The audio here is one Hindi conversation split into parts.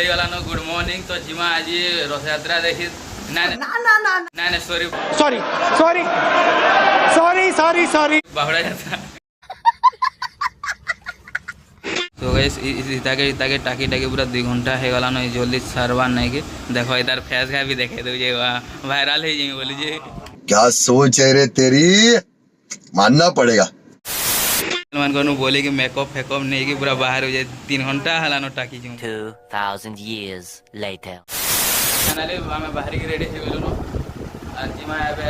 गला नो गुड मॉर्निंग तो जिमा आज रथ यात्रा देखी ना sorry sorry sorry sorry sorry sorry Bahuda Yatra तो गाइस इताके टाकी पूरा 2 घंटा हो गला न जल्दी सारवार नहीं के देखो इधर फेस का भी देखे दे वायरल हो जाए बोली जे क्या सोच है रे तेरी मानना पड़ेगा मान को बोले कि मेकअप फेकअप नहीं कि पूरा बाहर हो जाए 3 घंटा हलानो टाकी जो 2000 years later फाइनली हमें बाहर की रेडी हो गेलो नो आज जिमा एबे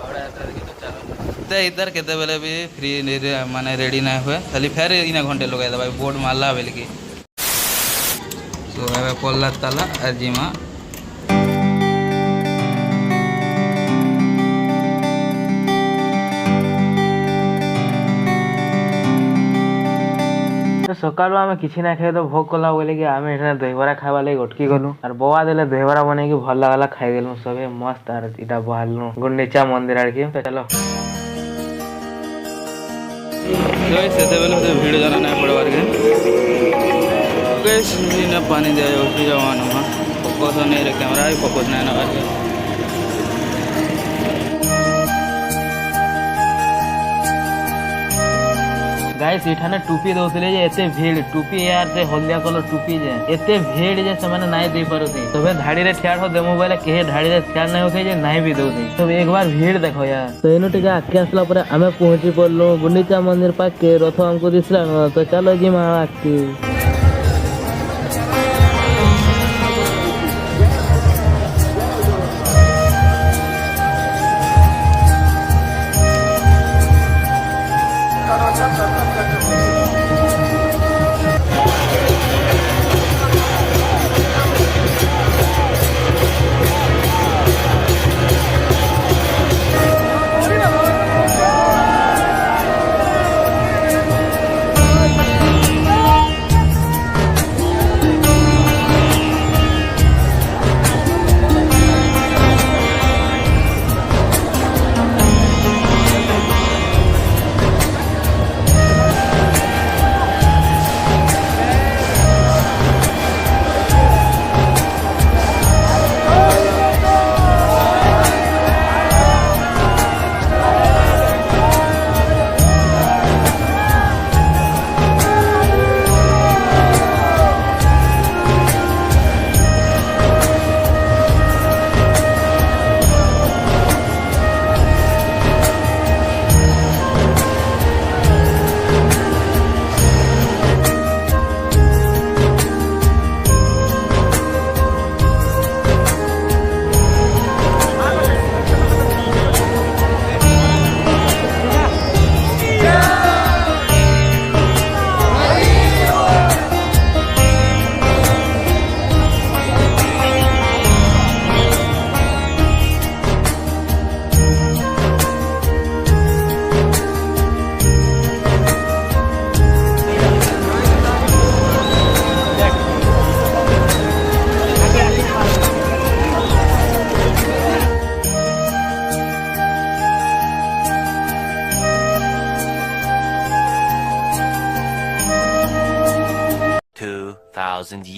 बाहुड़ा यात्रा देखि तो चलो ते इधर केते बेले भी फ्री माने रेडी ना हुए खाली फेर इना घंटे लगाय दबा बोर्ड मारला बेल की तो एबे पल्ला ताला आज जिमा सकाल आम कि ना खाए तो भोग कला बोले कि आम दहीबरा खावा लगे अटकी गलु और बवा देले दहीबरा बने की भल लगला खाई देलु सबे मस्त आर इटा बहालु गुंडीचा मंदिर आड़ के तो चलो सेते बेले तो भीड़ जाना ना पड़वार के गाइस ना पानी दे उठी जवान हां फोकस नहीं रे कैमरा भी फोकस ना ना के गाइस इठाने टूपी दउतले जे एते भीड़ टूपी यार से हल्दिया कलर टूपी जे एते भीड़ जे समान नाइ दे परथि तबे धाड़ी रे ठियार हो देमो बोले के धाड़ी रे ठियार नै होखे जे नाही भी दउथि तो एक बार भीड़ देखो यार तो एनो टिका आके आसला परे आमे पहुंची पड़लो गुंडीचा मंदिर पाके रथ हमको दिसला तो चलो जी मा आके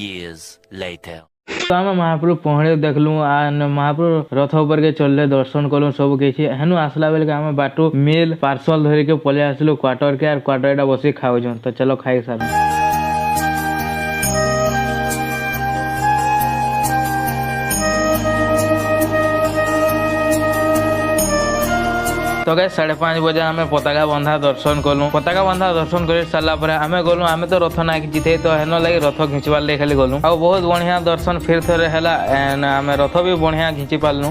years later तो आम महाप्रभु पहड़े देखलु महाप्रभु रथ ऊपर के चलले दर्शन कलु सब किसी हेनु आसला बेल के आम बाटू मिल पार्सल धर के पले आसलु क्वार्टर के आर क्वार्टर बसी खाऊ तो चलो खाई सार तो गाइस 5:30 बजे आम पताका बंधा दर्शन कलु पताका बंधा दर्शन कर सारा आम गलु आम तो रथ ना खिंची तो हेन लगे रथ खिंचवार लगे खाली गलु आ बहुत बढ़िया दर्शन फिर थे है आम रथ भी बढ़िया खिंची पार्लु।